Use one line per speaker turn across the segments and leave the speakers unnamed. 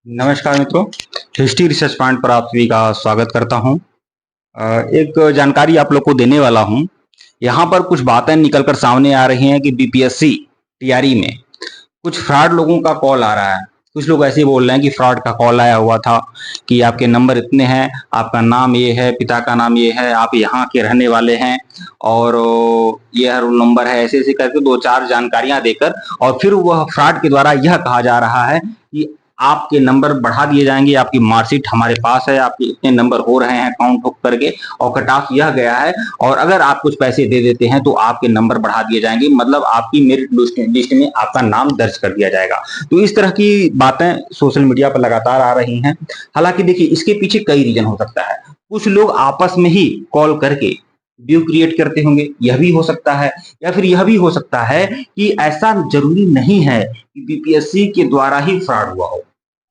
नमस्कार मित्रों, history research point पर आप सभी का स्वागत करता हूं। एक जानकारी आप लोग को देने वाला हूं। यहां पर कुछ बातें निकलकर सामने आ रही हैं कि बीपीएससी टीआरई में कुछ फ्रॉड लोगों का कॉल आ रहा है। कुछ लोग ऐसे बोल रहे हैं कि फ्रॉड का कॉल आया हुआ था कि आपके नंबर इतने हैं, आपका नाम ये है, पिता का नाम ये है, आप यहाँ के रहने वाले हैं और ये रोल नंबर है, ऐसे ऐसे करके दो चार जानकारियां देकर और फिर वह फ्रॉड के द्वारा यह कहा जा रहा है कि आपके नंबर बढ़ा दिए जाएंगे, आपकी मार्कशीट हमारे पास है, आपके इतने नंबर हो रहे हैं काउंट हो करके और कट ऑफ यह गया है और अगर आप कुछ पैसे दे देते हैं तो आपके नंबर बढ़ा दिए जाएंगे, मतलब आपकी मेरिट लिस्ट में आपका नाम दर्ज कर दिया जाएगा। तो इस तरह की बातें सोशल मीडिया पर लगातार आ रही हैं। हालांकि देखिए, इसके पीछे कई रीजन हो सकता है। कुछ लोग आपस में ही कॉल करके व्यू क्रिएट करते होंगे, यह भी हो सकता है। या फिर यह भी हो सकता है कि ऐसा जरूरी नहीं है कि बीपीएससी के द्वारा ही फ्रॉड हुआ हो।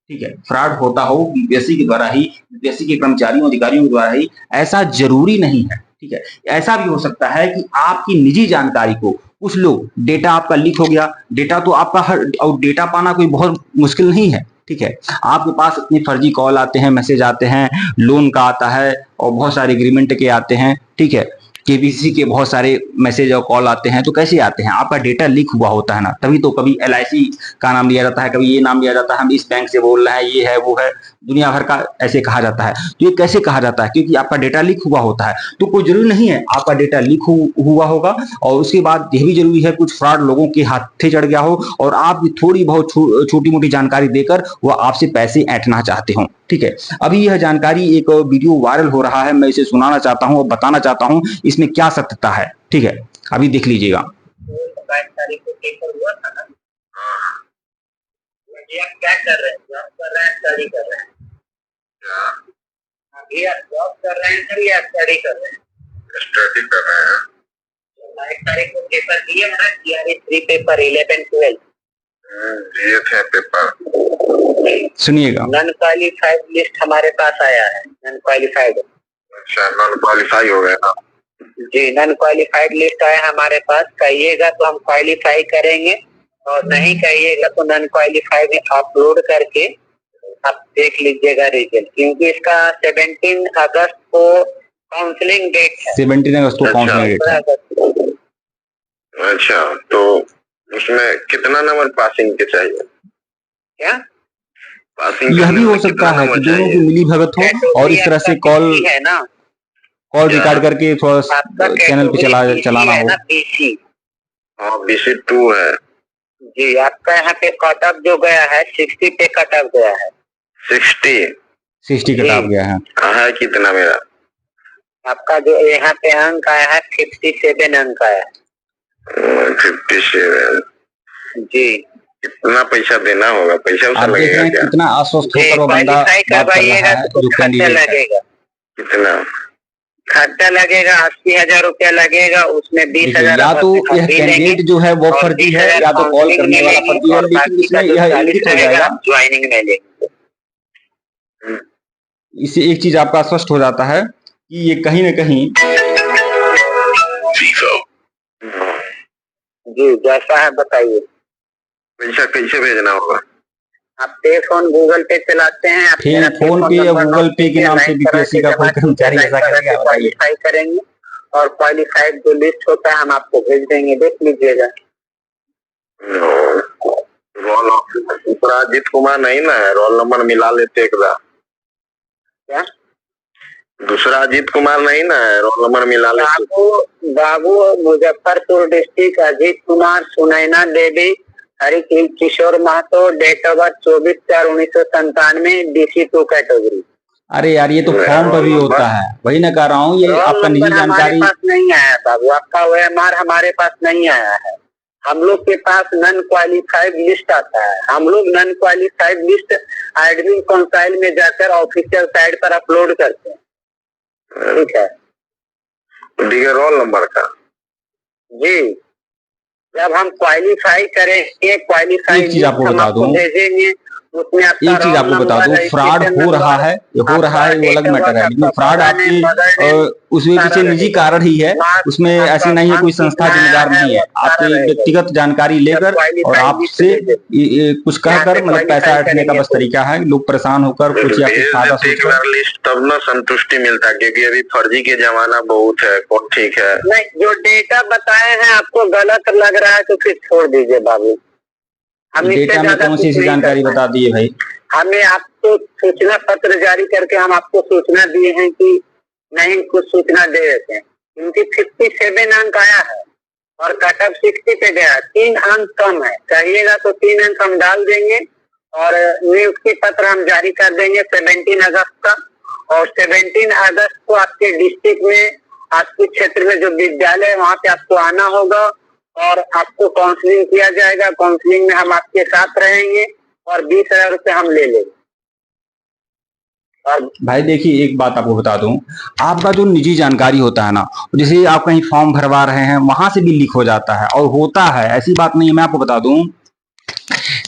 ठीक है, फ्रॉड होता हो बीपीएससी के द्वारा ही, बीपीएससी के कर्मचारियों अधिकारियों के द्वारा ही, ऐसा जरूरी नहीं है। ठीक है, ऐसा भी हो सकता है कि आपकी निजी जानकारी को कुछ लोग, डेटा आपका लीक हो गया, डेटा तो आपका हर, और डेटा पाना कोई बहुत मुश्किल नहीं है। ठीक है, आपके पास इतने फर्जी कॉल आते हैं, मैसेज आते हैं, लोन का आता है और बहुत सारे एग्रीमेंट के आते हैं। ठीक है, केबीसी के बहुत सारे मैसेज और कॉल आते हैं। तो कैसे आते हैं? आपका डेटा लीक हुआ होता है ना, तभी तो कभी एलआईसी का नाम लिया जाता है, कभी ये नाम लिया जाता है, हम इस बैंक से बोल रहे हैं, ये है वो है, दुनिया भर का ऐसे कहा जाता है। तो ये कैसे कहा जाता है? क्योंकि आपका डेटा लीक हुआ होता है। तो कोई जरूरी नहीं है आपका डेटा लीक हुआ होगा और उसके बाद यह भी जरूरी है कुछ फ्रॉड लोगों के हाथे चढ़ गया हो और आप थोड़ी बहुत छोटी मोटी जानकारी देकर वह आपसे पैसे ऐंठना चाहते हो। ठीक है, अभी यह जानकारी, एक वीडियो वायरल हो रहा है, मैं इसे सुनाना चाहता हूं और बताना चाहता हूं इसमें क्या सत्यता है। ठीक है, अभी देख लीजिएगा।
ये आप क्या कर रहे हैं? जॉब कर रहे हैं, स्टडी कर रहे हैं? अभी आप जॉब कर रहे हैं सर या स्टडी कर रहे हैं? स्टडी कर रहे हैं। 22 तारीख को पेपर दिए हैं, टीआरई 3 पेपर 11 12 दिए थे पेपर।
सुनिएगा,
नॉन क्वालिफाइड लिस्ट हमारे पास आया है। नॉन क्वालिफाइड, अच्छा नॉन क्वालिफाई हो गया जी। नॉन क्वालिफाइड लिस्ट आया हमारे पास। कहिएगा तो हम क्वालिफाई करेंगे और नहीं कहिएगा तो नॉन क्वालिफाइड में अपलोड करके आप देख लीजिएगा रिजल्ट, क्योंकि इसका 17 अगस्त को काउंसलिंग डेट है।
17 अगस्त को काउंसलिंग डेट है।
अच्छा, तो उसमें कितना नंबर पासिंग के चाहिए? क्या पासिंग?
यह भी हो सकता है कि दोनों की मिली भगत हो और इस तरह से कॉल
है ना,
कॉल रिकॉर्ड करके थोड़ा चैनल पे चलाना हो।
बीसी, हाँ BC 2 है जी। आपका यहाँ पे कट ऑफ जो गया है 60 पे कट ऑफ गया है। 60
कट ऑफ गया है।
कितना मेरा? आपका जो यहाँ पे अंक आया है 57 अंक आया है। 57 जी। कितना पैसा देना होगा? पैसा
आप देख रहे हैं कितना आश्वस्त होकर वो बंदा बात कर रहा है, जो कैंडिडेट है।
कितना खर्चा लगेगा? 80,000 रुपया लगेगा। उसमें 20,000
या तो यह कैंडिडेट जो है वो फर्जी है या तो कॉल करने वाला फर्जी है, लेकिन इसमें यह इंगित हो जाएगा,
ज्वाइनिंग में लेंगे।
इससे एक चीज आपका स्पष्ट हो जाता है कि ये कहीं न कहीं
जी जैसा है बताइए। पैसा कैसे भेजना होगा? आप पे फोन गूगल पे चलाते हैं? आप
फोन पे या गूगल पे के नाम से बीपीएससी का कोई कर्मचारी ऐसा करेगा?
क्वालिफाई करेंगे और क्वालिफाइड जो लिस्ट होता है हम आपको भेज देंगे, देख लीजिएगा। दूसरा अजीत कुमार नहीं ना है? रोल नंबर मिला लेते एक बार। क्या दूसरा अजीत कुमार नहीं ना है? रोल नंबर मिला लेते। बाबू Muzaffarpur district, Ajit Kumar, Sunaina Devi, Hari Kishore Mahto, date of birth 24/4/1997, DC 2 category.
अरे यार, ये तो फॉर्म पर भी होता है, वही ना कह रहा हूँ, ये आपका निजी जानकारी
हमारे पास नहीं आया बाबू। आपका OMR हमारे पास नहीं आया है। हम लोग के पास नॉन क्वालिफाइड लिस्ट आता है। हम लोग नॉन क्वालिफाइड लिस्ट एडमिन कंसाइल में जाकर ऑफिशियल साइट पर अपलोड करते हैं। ठीक है, रोल नंबर का जी। जब हम क्वालिफाई करेंगे, क्वालिफाई
चीज आपको बता दूं,
भेजेंगे उसमें आपका
एक चीज आपको बता दूं, फ्रॉड हो रहा है वो अलग मैटर है, लेकिन फ्रॉड आपके उसमें पीछे निजी कारण ही है, उसमें ऐसे नहीं है, कोई संस्था जिम्मेदार नहीं है। आपके व्यक्तिगत जानकारी लेकर और आपसे कुछ कहकर मतलब पैसा ऐंठने का बस तरीका है। लोग परेशान होकर कुछ या कुछ फायदा सोचकर
लिस्ट तब ना संतुष्टि मिलता है, क्योंकि अभी फर्जी के जमाना बहुत है। ठीक है,
नहीं, जो डेटा बताए हैं आपको गलत लग रहा है तो फिर छोड़ दीजिए बाबू।
डेटा में कौन सी जानकारी बता दी है भाई?
हमें आपको सूचना पत्र जारी करके हम आपको सूचना दिए हैं कि नहीं कुछ सूचना दे देते हैं। इनकी 57 अंक आया है और कट ऑफ 60 पे गया, 3 अंक कम है। चाहिएगा तो 3 अंक हम डाल देंगे और नियुक्ति पत्र हम जारी कर देंगे 17 अगस्त का। और 17 अगस्त को आपके डिस्ट्रिक्ट में, आपके क्षेत्र में जो विद्यालय है वहाँ पे आपको आना होगा और आपको काउंसलिंग किया जाएगा। काउंसलिंग में हम आपके साथ रहेंगे और 20,000 रुपये हम ले लेंगे।
भाई देखिए, एक बात आपको बता दूं, आपका जो निजी जानकारी होता है ना, जैसे आप कहीं फॉर्म भरवा रहे हैं वहां से भी लीक हो जाता है और होता है, ऐसी बात नहीं है। मैं आपको बता दूं,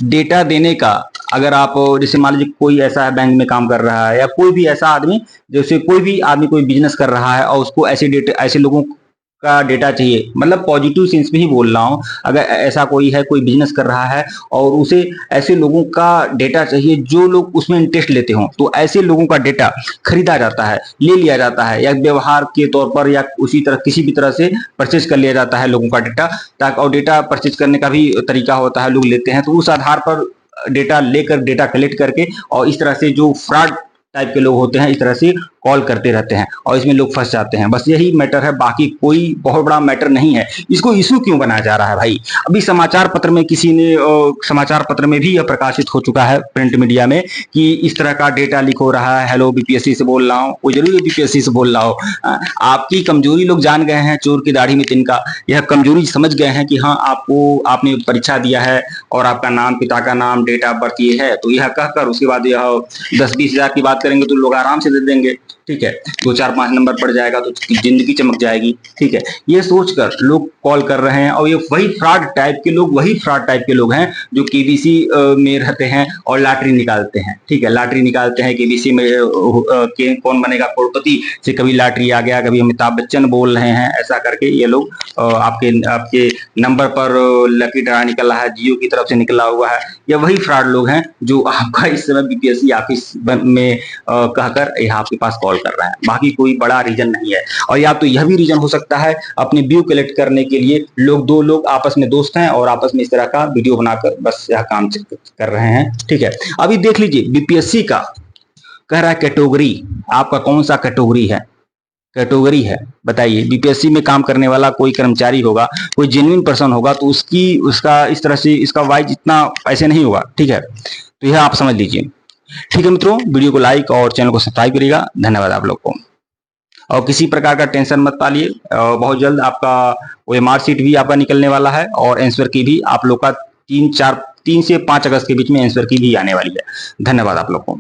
डेटा देने का, अगर आप जैसे मान लीजिए कोई ऐसा है बैंक में काम कर रहा है या कोई भी ऐसा आदमी, जैसे कोई भी आदमी कोई बिजनेस कर रहा है और उसको ऐसे लोगों का डेटा चाहिए, मतलब पॉजिटिव सेंस में ही बोल रहा हूँ। अगर ऐसा कोई है, कोई बिजनेस कर रहा है और उसे ऐसे लोगों का डेटा चाहिए जो लोग उसमें इंटरेस्ट लेते हों, तो ऐसे लोगों का डेटा खरीदा जाता है, ले लिया जाता है, या व्यवहार के तौर पर या उसी तरह किसी भी तरह से परचेज कर लिया जाता है लोगों का डेटा। ताकि और डेटा परचेज करने का भी तरीका होता है, लोग लेते हैं, तो उस आधार पर डेटा लेकर, डेटा कलेक्ट करके, और इस तरह से जो फ्रॉड टाइप के लोग होते हैं इस तरह से कॉल करते रहते हैं और इसमें लोग फंस जाते हैं। बस यही मैटर है, बाकी कोई बहुत बड़ा मैटर नहीं है। इसको इशू क्यों बनाया जा रहा है भाई? अभी समाचार पत्र में किसी ने समाचार पत्र में भी यह प्रकाशित हो चुका है, प्रिंट मीडिया में, कि इस तरह का डेटा लीक हो रहा है। हेलो बीपीएससी से बोल रहा हूँ, कोई जरूरी बीपीएससी से बोल रहा हो। आपकी कमजोरी लोग जान गए हैं, चोर की दाढ़ी में तिनका, यह कमजोरी समझ गए हैं कि हाँ आपने परीक्षा दिया है और आपका नाम, पिता का नाम, डेट ऑफ बर्थ ये है, तो यह कहकर उसके बाद यह 10-20 हजार की बात करेंगे तो लोग आराम से दे देंगे। ठीक है, 2-4-5 नंबर पड़ जाएगा तो जिंदगी चमक जाएगी। ठीक है, ये सोचकर लोग कॉल कर रहे हैं और ये वही फ्रॉड टाइप के लोग हैं जो केबीसी में रहते हैं और लॉटरी निकालते हैं। ठीक है, लॉटरी निकालते हैं केबीसी में, कौन बनेगा करोड़पति से कभी लॉटरी आ गया, कभी अमिताभ बच्चन बोल रहे हैं, ऐसा करके ये लोग आपके नंबर पर लकी ड्रा निकल रहा है, जियो की तरफ से निकला हुआ है। ये वही फ्रॉड लोग हैं जो आपका इस समय बीपीएससी ऑफिस में कहकर यहाँ आपके पास कॉल कर रहा है। बाकी कोई बड़ा रीजन नहीं है। और या तो यह भी रीजन हो सकता है, अपने व्यू कलेक्ट करने के लिए दो लोग आपस में दोस्त हैं और आपस में इस तरह का वीडियो बनाकर बस यह काम कर रहे हैं। ठीक है, अभी देख लीजिए, बीपीएससी का कह रहा है कैटेगरी, आपका कौन सा कैटेगरी है बताइए। बीपीएससी में काम करने वाला कोई कर्मचारी होगा, कोई जेन्युइन पर्सन होगा, तो उसका इस तरह से इसका वाइज इतना पैसे नहीं होगा। ठीक है, तो यह आप समझ लीजिए। ठीक है मित्रों, वीडियो को लाइक और चैनल को सब्सक्राइब करिएगा। धन्यवाद आप लोग को। और किसी प्रकार का टेंशन मत पालिए, बहुत जल्द आपका ओएमआर शीट भी आपका निकलने वाला है और आंसर की भी आप लोग का 3 से 5 अगस्त के बीच में आंसर की भी आने वाली है। धन्यवाद आप लोग को।